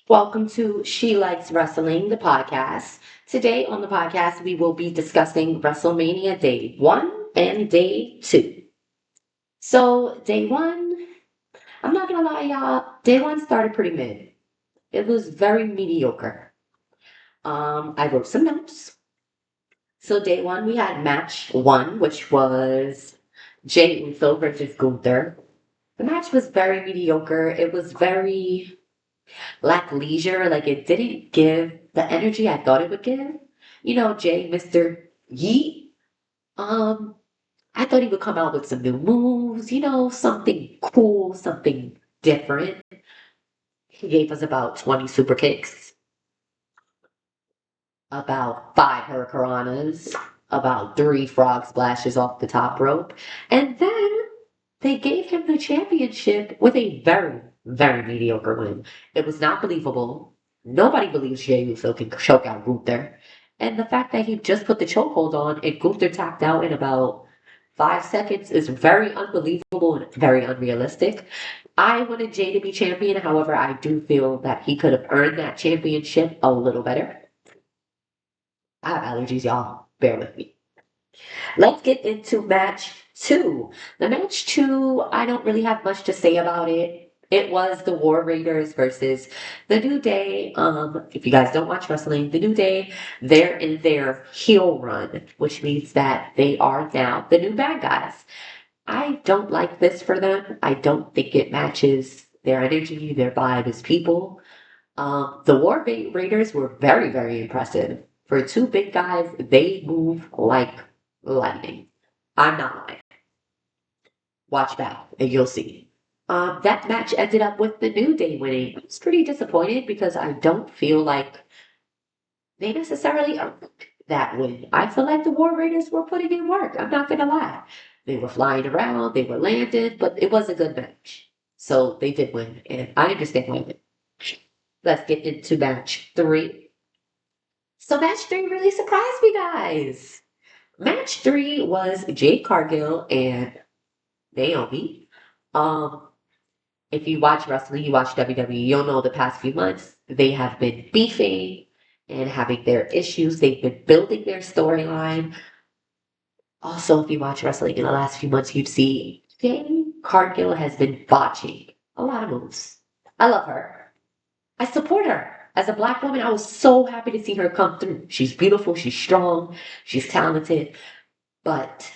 Welcome to She Likes Wrestling, the podcast. Today on the podcast, we will be discussing Wrestlemania Day 1 and Day 2. So, Day 1, I'm not gonna lie, y'all, Day 1 started pretty mid. It was very mediocre. I wrote some notes. So, Day 1, we had match 1, which was Jay Uso versus Gunther. The match was very mediocre. It was very lackluster. Like it didn't give the energy I thought it would give. Jay, Mr. Yeet. Um, I thought he would come out with some new moves, something cool, something different. He gave us about 20 super kicks, about 5 hurricanranas, about 3 frog splashes off the top rope. And then they gave him the championship with a very, very mediocre win. It was not believable. Nobody believes Jey Uso can choke out Gunther. And the fact that he just put the chokehold on and Gunther tapped out in about 5 seconds is very unbelievable and very unrealistic. I wanted Jay to be champion. However, I do feel that he could have earned that championship a little better. I have allergies, y'all. Bear with me. Let's get into match 2. The match 2, I don't really have much to say about it. It was the War Raiders versus the New Day. If you guys don't watch wrestling, the New Day, they're in their heel run, which means that they are now the new bad guys. I don't like this for them. I don't think it matches their energy, their vibe as people. The Raiders were very, very impressive. For two big guys, they move like lightning. I'm not lying. Watch back and you'll see. That match ended up with the New Day winning. I was pretty disappointed because I don't feel like they necessarily earned that win. I feel like the War Raiders were putting in work. I'm not gonna lie. They were flying around, they were landed, but it was a good match. So they did win, and I understand why. Let's get into match 3. So match 3 really surprised me, guys. Match 3 was Jade Cargill and Naomi. Um, if you watch wrestling, you watch WWE, you'll know the past few months they have been beefing and having their issues. They've been building their storyline. Also, if you watch wrestling in the last few months, you'd see Jade Cargill has been botching a lot of moves. I love her. I support her. As a black woman, I was so happy to see her come through. She's beautiful, she's strong, she's talented, but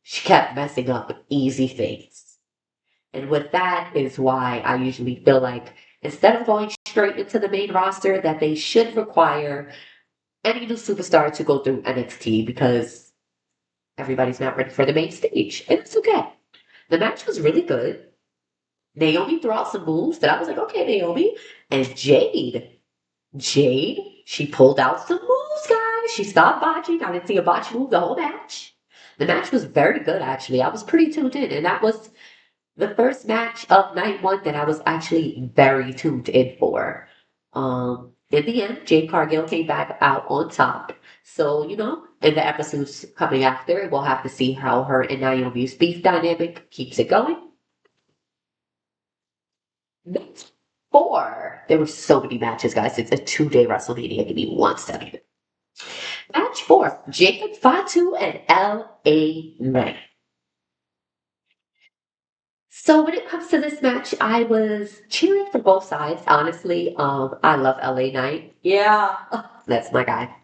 she kept messing up easy things. And with that is why I usually feel like instead of going straight into the main roster, that they should require any new superstar to go through NXT because everybody's not ready for the main stage. And it's okay. The match was really good. Naomi threw out some moves that I was like, okay, Naomi. And Jade, she pulled out some moves, guys. She stopped botching. I didn't see a botch move the whole match. The match was very good, actually. I was pretty tuned in, and that was the first match of night 1 that I was actually very tuned in for. In the end, Jade Cargill came back out on top. So, in the episodes coming after, we'll have to see how her and Naomi's beef dynamic keeps it going. Match 4. There were so many matches, guys. It's a 2-day WrestleMania. Give me 1 second. Match 4. Jacob Fatu and L.A. Knight. So when it comes to this match, I was cheering for both sides, honestly. I love LA Knight. Yeah, that's my guy.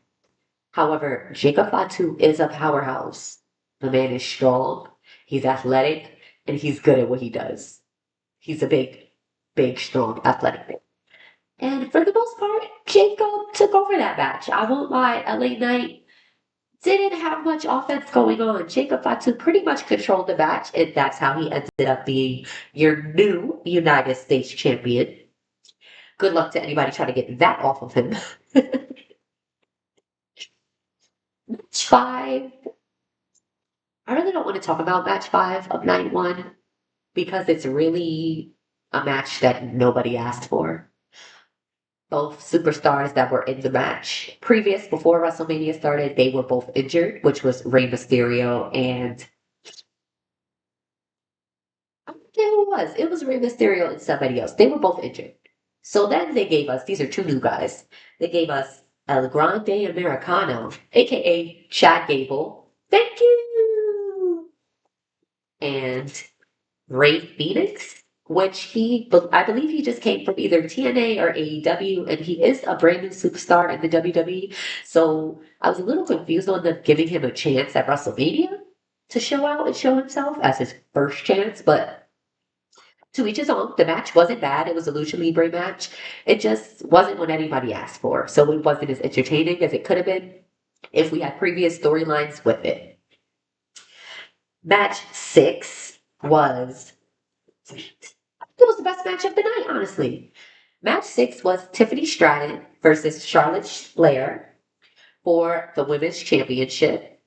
However, Jacob Fatu is a powerhouse. The man is strong, he's athletic, and he's good at what he does. He's a big, big, strong, athletic man. And for the most part, Jacob took over that match. I won't lie, LA Knight didn't have much offense going on. Jacob Fatu pretty much controlled the match, and that's how he ended up being your new United States champion. Good luck to anybody trying to get that off of him. Match 5. I really don't want to talk about match 5 of night 1 because it's really a match that nobody asked for. Both superstars that were in the match before WrestleMania started, they were both injured, which was Rey Mysterio and I forget who it was. It was Rey Mysterio and somebody else. They were both injured. So then they gave us, these are two new guys. They gave us El Grande Americano, aka Chad Gable. Thank you! And Ray Phoenix, which I believe he just came from either TNA or AEW, and he is a brand new superstar in the WWE. So I was a little confused on them giving him a chance at WrestleMania to show out and show himself as his first chance, but to each his own. The match wasn't bad. It was a Lucha Libre match. It just wasn't what anybody asked for. So it wasn't as entertaining as it could have been if we had previous storylines with it. Match 6 was it was the best match of the night, honestly. Match 6 was Tiffany Stratton versus Charlotte Flair for the Women's Championship.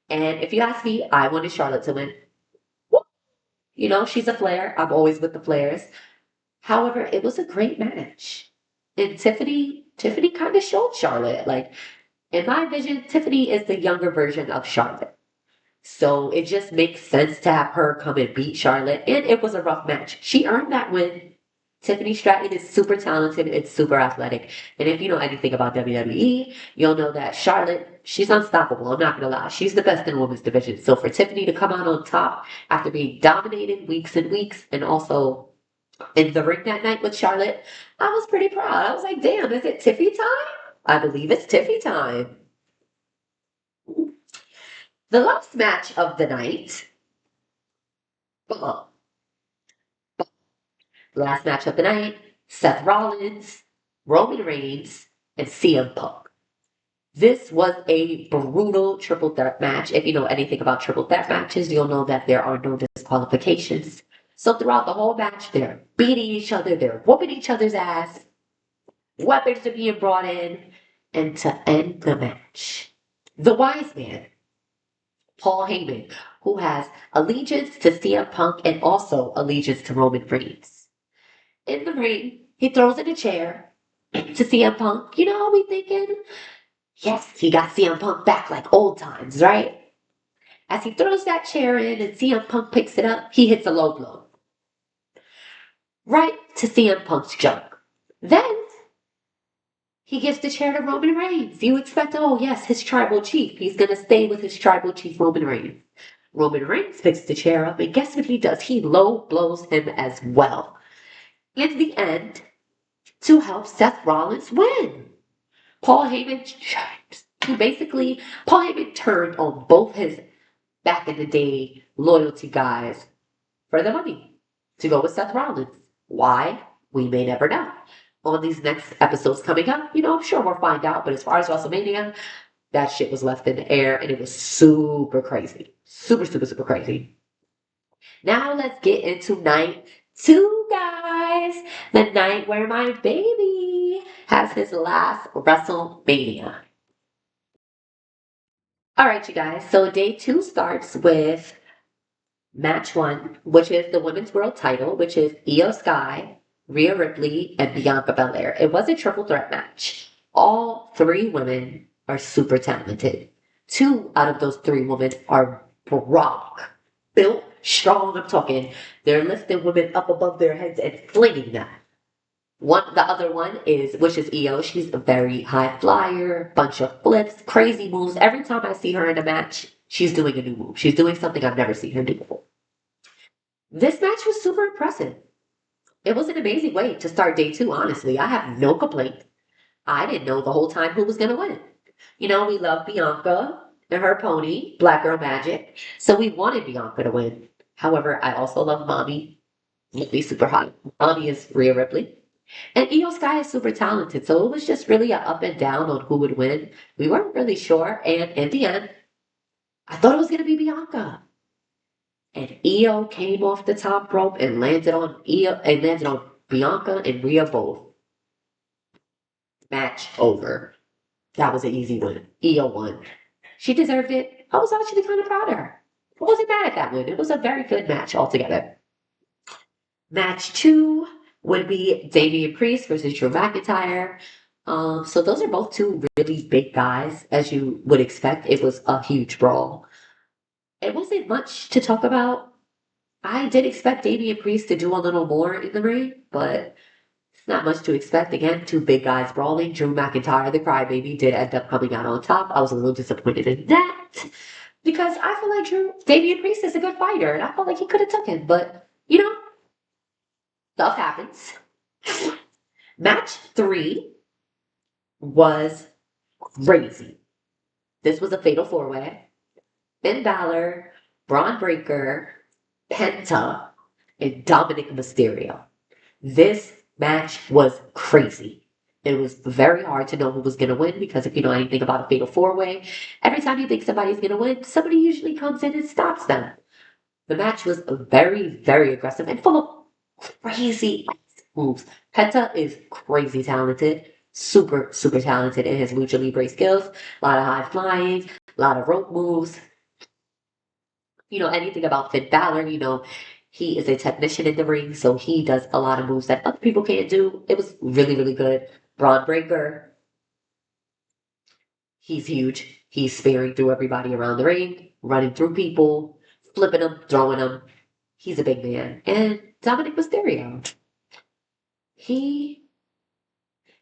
And if you ask me, I wanted Charlotte to win. You know, she's a Flair. I'm always with the Flairs. However, it was a great match. And Tiffany kind of showed Charlotte. Like, in my vision, Tiffany is the younger version of Charlotte. So it just makes sense to have her come and beat Charlotte. And it was a rough match. She earned that win. Tiffany Stratton is super talented and super athletic. And if you know anything about WWE, you'll know that Charlotte, she's unstoppable. I'm not going to lie. She's the best in the women's division. So for Tiffany to come out on top after being dominated weeks and weeks and also in the ring that night with Charlotte, I was pretty proud. I was like, damn, is it Tiffy time? I believe it's Tiffy time. The last match of the night. Last match of the night, Seth Rollins, Roman Reigns, and CM Punk. This was a brutal triple threat match. If you know anything about triple threat matches, you'll know that there are no disqualifications. So throughout the whole match, they're beating each other, they're whooping each other's ass, weapons are being brought in, and to end the match, the wise man, Paul Heyman, who has allegiance to CM Punk and also allegiance to Roman Reigns. In the ring, he throws in a chair to CM Punk. You know, we thinking, yes, he got CM Punk back like old times, right? As he throws that chair in and CM Punk picks it up, he hits a low blow. Right to CM Punk's junk. Then he gives the chair to Roman Reigns. You expect, oh yes, his tribal chief. He's gonna stay with his tribal chief, Roman Reigns. Roman Reigns picks the chair up, and guess what he does? He low blows him as well. In the end, to help Seth Rollins win. Paul Heyman turned on both his back in the day loyalty guys for the money to go with Seth Rollins. Why? We may never know. On these next episodes coming up, you know, I'm sure we'll find out. But as far as WrestleMania, that shit was left in the air and it was super crazy. Super, super, super crazy. Now let's get into night 2, guys. The night where my baby has his last WrestleMania. All right, you guys. So day 2 starts with match 1, which is the women's world title, which is Io Sky, Rhea Ripley, and Bianca Belair. It was a triple threat match. All 3 women are super talented. 2 out of those 3 women are rock, built, strong. I'm talking, they're lifting women up above their heads and flinging them. The other one which is Io. She's a very high flyer, bunch of flips, crazy moves. Every time I see her in a match, she's doing a new move. She's doing something I've never seen her do before. This match was super impressive. It was an amazing way to start day 2, honestly. I have no complaint. I didn't know the whole time who was going to win. You know, we love Bianca and her pony, Black Girl Magic. So we wanted Bianca to win. However, I also love Mommy. Mommy's super hot. Mommy is Rhea Ripley. And Io Sky is super talented, so it was just really an up and down on who would win. We weren't really sure, and in the end, I thought it was going to be Bianca. And Io came off the top rope and landed on Bianca and Rhea both. Match over. That was an easy win. Io won. She deserved it. I was actually kind of proud of her. I wasn't mad at that win. It was a very good match altogether. Match 2 would be Damian Priest versus Drew McIntyre. So those are both 2 really big guys, as you would expect. It was a huge brawl. It wasn't much to talk about. I did expect Damian Priest to do a little more in the ring, but it's Not much to expect. Again, two big guys brawling. Drew McIntyre, the crybaby, did end up coming out on top. I was a little disappointed in that because I feel like Damian Priest is a good fighter, and I felt like he could have took him. But, stuff happens. Match 3 was crazy. This was a fatal four-way. Finn Balor, Braun Breaker, Penta, and Dominic Mysterio. This match was crazy. It was very hard to know who was going to win because if you know anything about a fatal four-way, every time you think somebody's going to win, somebody usually comes in and stops them. The match was very, very aggressive and full of crazy moves. Penta is crazy talented, super, super talented in his lucha libre skills. A lot of high flying, a lot of rope moves. Anything about Finn Balor, he is a technician in the ring, so he does a lot of moves that other people can't do. It was really, really good. Braun Breaker, he's huge. He's spearing through everybody around the ring, running through people, flipping them, throwing them. He's a big man. And Dominic Mysterio, he,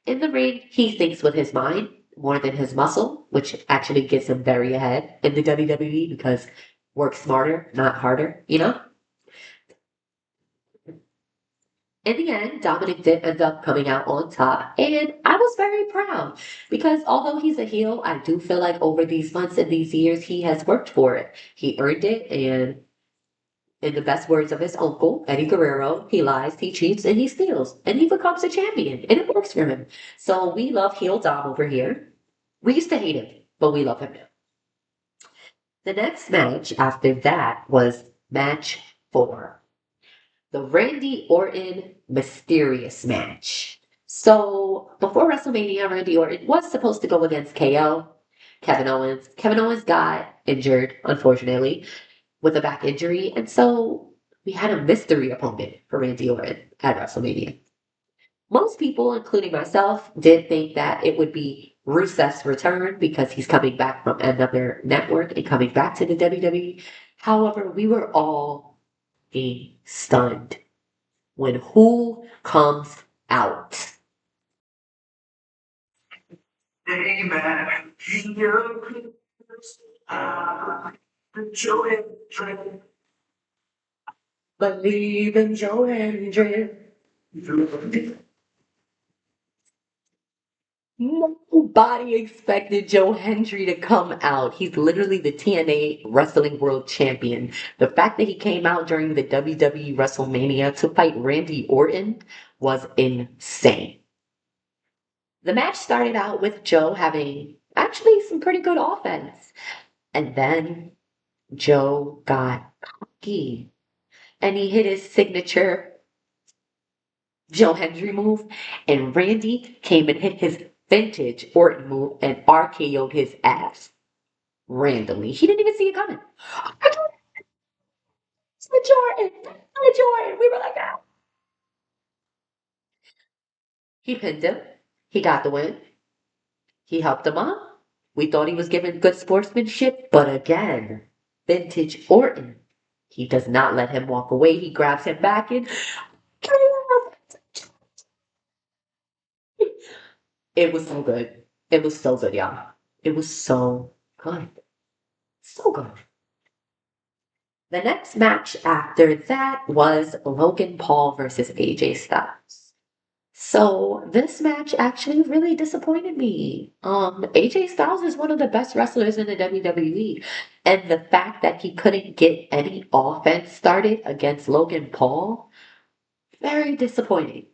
in the ring, he thinks with his mind more than his muscle, which actually gets him very ahead in the WWE because work smarter, not harder, In the end, Dominic did end up coming out on top, and I was very proud because although he's a heel, I do feel like over these months and these years, he has worked for it. He earned it, and in the best words of his uncle, Eddie Guerrero, he lies, he cheats, and he steals, and he becomes a champion, and it works for him. So we love heel Dom over here. We used to hate him, but we love him now. The next match after that was match 4. The Randy Orton Mysterious match. So before WrestleMania, Randy Orton was supposed to go against KO, Kevin Owens. Kevin Owens got injured, unfortunately, with a back injury, and so we had a mystery opponent for Randy Orton at WrestleMania. Most people, including myself, did think that it would be Rusev's return because he's coming back from another network and coming back to the WWE. However, we were all being stunned when who comes out? Amen. Believe in Joe Hendry. Nobody expected Joe Hendry to come out. He's literally the TNA Wrestling World Champion. The fact that he came out during the WWE WrestleMania to fight Randy Orton was insane. The match started out with Joe having actually some pretty good offense. And then Joe got cocky and he hit his signature Joe Hendry move, and Randy came and hit his vintage Orton move and RKO'd his ass randomly. He didn't even see it coming. It's the Jordan! The Jordan! We were like, ah. He pinned him. He got the win. He helped him up. We thought he was giving good sportsmanship, but again, vintage Orton. He does not let him walk away. He grabs him back in. It was so good. It was so good, y'all. It was so good. So good. The next match after that was Logan Paul versus AJ Styles. So this match actually really disappointed me. AJ Styles is one of the best wrestlers in the WWE, and the fact that he couldn't get any offense started against Logan Paul, very disappointing.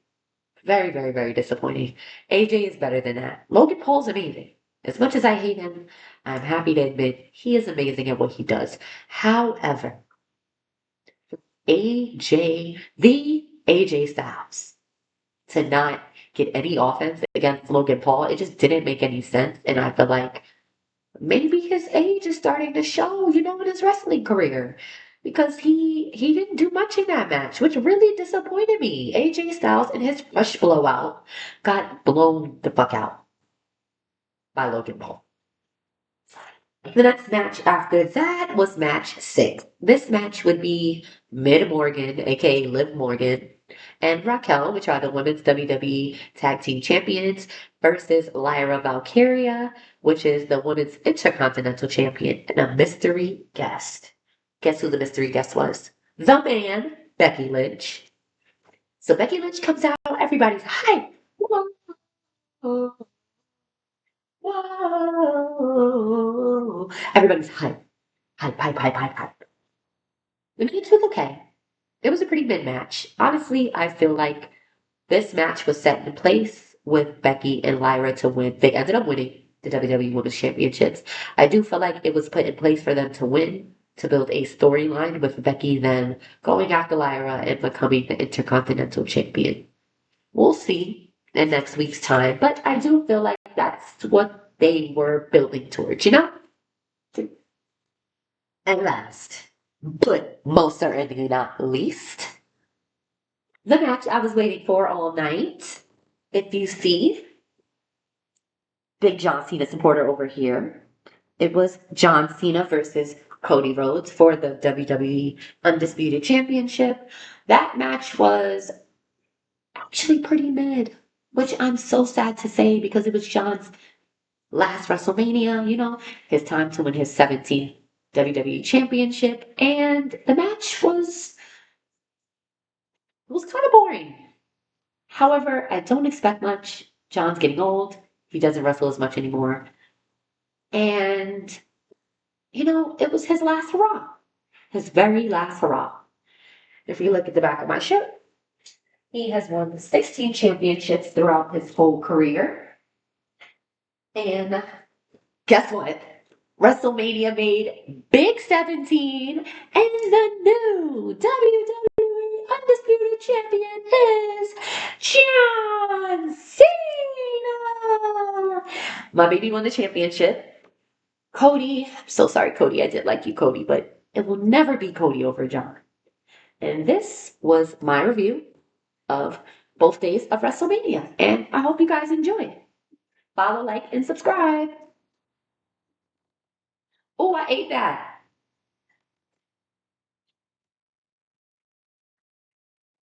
Very, very, very disappointing. AJ is better than that. Logan Paul's amazing. As much as I hate him, I'm happy to admit he is amazing at what he does. However, AJ Styles to not get any offense against Logan Paul, it just didn't make any sense. And I feel like maybe his age is starting to show, in his wrestling career. Because he didn't do much in that match, which really disappointed me. AJ Styles in his rush blowout got blown the fuck out by Logan Paul. The next match after that was match 6. This match would be Mid Morgan, aka Liv Morgan, and Raquel, which are the women's WWE Tag Team Champions, versus Lyra Valkyria, which is the women's Intercontinental Champion, and a mystery guest. Guess who the mystery guest was? The man, Becky Lynch. So Becky Lynch comes out, everybody's hype. Whoa, whoa. Everybody's hype. Hype, hype, hype, hype, hype. The match was okay. It was a pretty mid match. Honestly, I feel like this match was set in place with Becky and Lyra to win. They ended up winning the WWE Women's Championships. I do feel like it was put in place for them to win, to build a storyline with Becky then going after Lyra and becoming the Intercontinental Champion. We'll see in next week's time, but I do feel like that's what they were building towards, you know? And last, but most certainly not least, the match I was waiting for all night. If you see Big John Cena supporter over here, it was John Cena versus Cody Rhodes for the WWE Undisputed Championship. That match was actually pretty mid, which I'm so sad to say because it was John's last WrestleMania, you know, his time to win his 17th WWE Championship, and the match was kind of boring. However, I don't expect much. John's getting old. He doesn't wrestle as much anymore. And, you know, it was his last hurrah. His very last hurrah. If you look at the back of my shirt, he has won 16 championships throughout his whole career. And guess what? WrestleMania made Big 17, and the new WWE Undisputed Champion is John Cena! My baby won the championship. Cody, I'm so sorry, Cody. I did like you, Cody, but it will never be Cody over John. And this was my review of both days of WrestleMania. And I hope you guys enjoyed. Follow, like, and subscribe. Oh, I ate that.